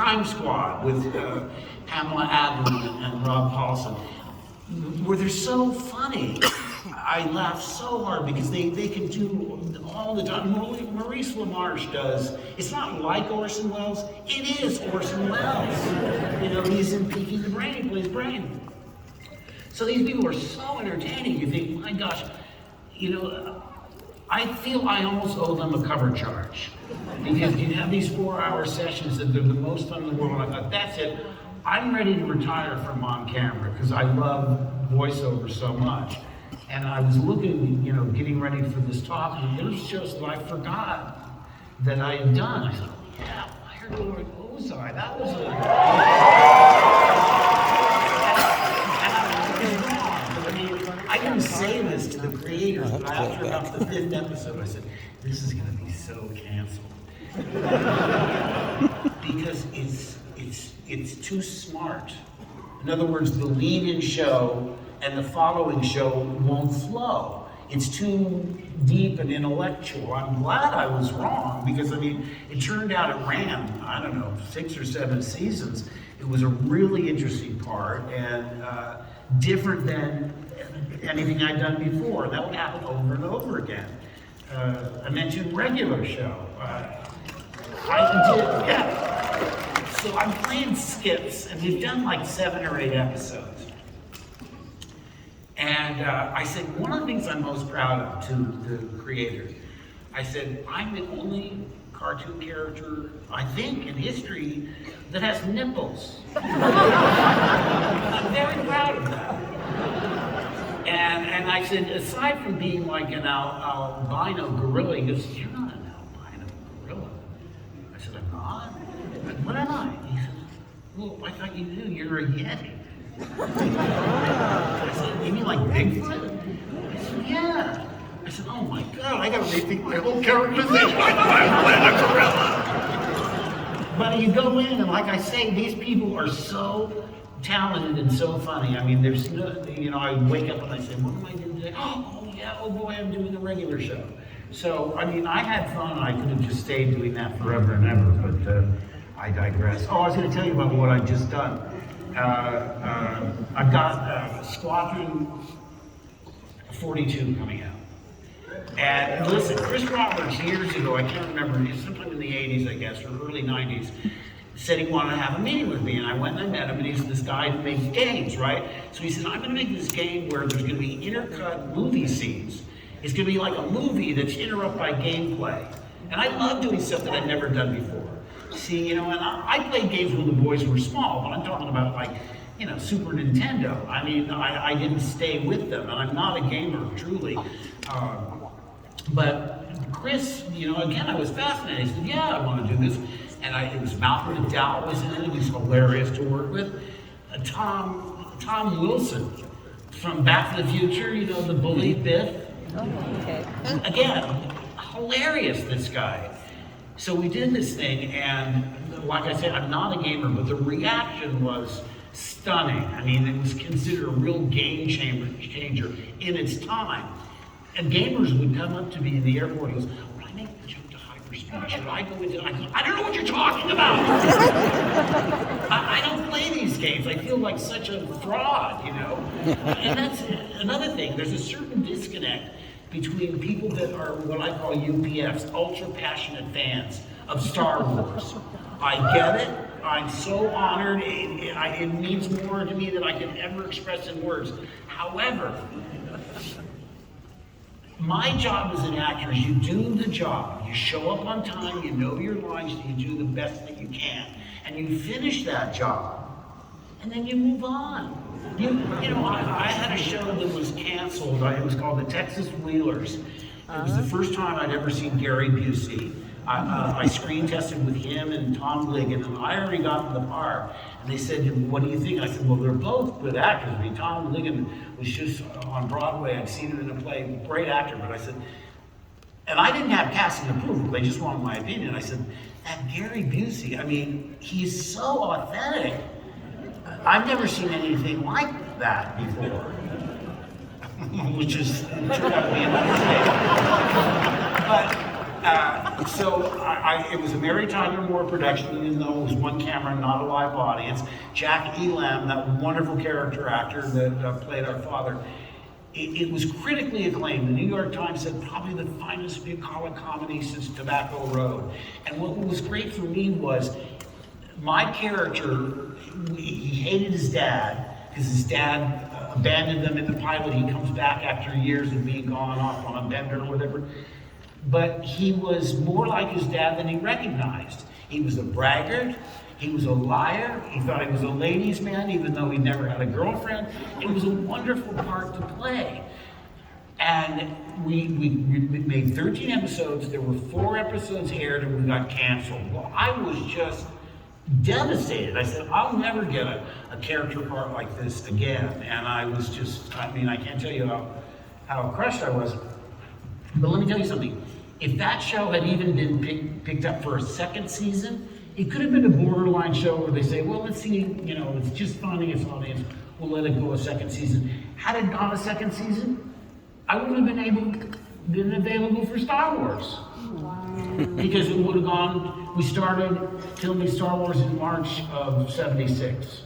Time Squad with Pamela Adlon and Rob Paulson, where they're so funny. I laugh so hard because they can do all the time. Maurice LaMarche does. It's not like Orson Welles. It is Orson Welles. You know, he's in Peaky the Brain. He plays Brain. So these people are so entertaining. You think, my gosh, you know, I feel I almost owe them a cover charge because you have these 4-hour sessions that they're the most fun in the world. And I thought, that's it. I'm ready to retire from on camera because I love voiceover so much. And I was looking, you know, getting ready for this talk, and there was shows that I forgot that I had done. I thought, yeah, I heard the word Ozai. That was a... I didn't say this to the creators, but after about the 5th episode, I said, this is going to be so canceled. Because it's too smart. In other words, the lead-in show and the following show won't flow. It's too deep and intellectual. I'm glad I was wrong because, I mean, it turned out it ran, I don't know, 6 or 7 seasons. It was a really interesting part and different than anything I'd done before. That would happen over and over again. I mentioned regular show. I did, yeah. So I'm playing skits, and we've done like 7 or 8 episodes. And I said, one of the things I'm most proud of to the creator, I said, I'm the only cartoon character, I think, in history that has nipples. I'm very proud of that. And I said, aside from being like an albino gorilla, he goes, you're not an albino gorilla. I said, I'm not? What am I? He said, well, I thought you knew you're a Yeti. I said, you mean like Bigfoot? I said, yeah. I said, oh my God, I gotta rethink my whole characterization. I'm playing a gorilla. But you go in, and like I say, these people are so talented and so funny. I mean, there's no, you know, I wake up and I say, what am I doing today? Oh yeah, oh boy, I'm doing the regular show. So, I mean, I had fun. I could have just stayed doing that forever and ever, but I digress. Oh, I was gonna tell you about what I've just done. I've got Squadron 42 coming out. And listen, Chris Roberts years ago, I can't remember, sometime in the 80s, I guess, or early 90s, said he wanted to have a meeting with me, and I went and I met him, and he's this guy who makes games, right? So he said, I'm gonna make this game where there's gonna be intercut movie scenes. It's gonna be like a movie that's interrupted by gameplay. And I love doing stuff that I'd never done before. See, you know, and I played games when the boys were small, but I'm talking about like, you know, Super Nintendo. I mean, I didn't stay with them, and I'm not a gamer, truly. But Chris, you know, again, I was fascinated. He said, yeah, I want to do this. And it was Malcolm McDowell was in it. He was hilarious to work with. Tom Wilson from Back to the Future, you know, the bully Biff. Oh, okay. Again, hilarious, this guy. So we did this thing, and like I said, I'm not a gamer, but the reaction was stunning. I mean, it was considered a real game changer in its time. And gamers would come up to me in the airport and goes, when I make the jump to hyperspeed, should I go into, I don't know what you're talking about. I don't play these games. I feel like such a fraud, you know? And that's another thing. There's a certain disconnect between people that are what I call UPFs, ultra passionate fans of Star Wars. I get it. I'm so honored. It means more to me than I can ever express in words. However, my job as an actor is you do the job. You show up on time, you know your lines, and you do the best that you can. And you finish that job, and then you move on. You know, I had a show that was canceled. It was called The Texas Wheelers. It was the first time I'd ever seen Gary Busey. I screen tested with him and Tom Ligon, and I already got in the part. And they said, what do you think? I said, well, they're both good actors. I mean, Tom Ligon was just on Broadway. I'd seen him in a play, great actor. But I said, and I didn't have casting approval. They just wanted my opinion. I said, that Gary Busey, I mean, he's so authentic. I've never seen anything like that before, which is turned out to be an understatement. It was a Mary Tyler Moore production, even though it was one camera, not a live audience. Jack Elam, that wonderful character actor that played our father, it was critically acclaimed. The New York Times said probably the finest bucolic comedy since Tobacco Road. And what was great for me was my character, he hated his dad because his dad abandoned them in the pilot. He comes back after years of being gone off on a bender or whatever. But he was more like his dad than he recognized. He was a braggart. He was a liar. He thought he was a ladies' man, even though he never had a girlfriend. It was a wonderful part to play. And we made 13 episodes. There were 4 episodes aired, and we got canceled. Well, I was just devastated. I said, I'll never get a character part like this again. And I was just, I can't tell you how crushed I was. But let me tell you something. If that show had even been picked up for a second season, it could have been a borderline show where they say, well, let's see, it's just funny, it's audience, we'll let it go a second season. Had it gone a second season, I wouldn't have been available for Star Wars. Wow. Because it would have gone, we started filming Star Wars in March of '76.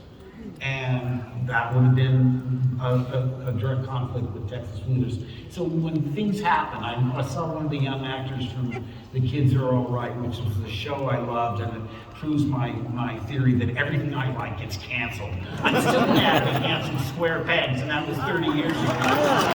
And that would have been a direct conflict with Texas Roadhouse. So when things happen, I saw one of the young actors from The Kids Are All Right, which was the show I loved, and it proves my theory that everything I like gets canceled. I'm still mad they canceled Square Pegs, and that was 30 years ago.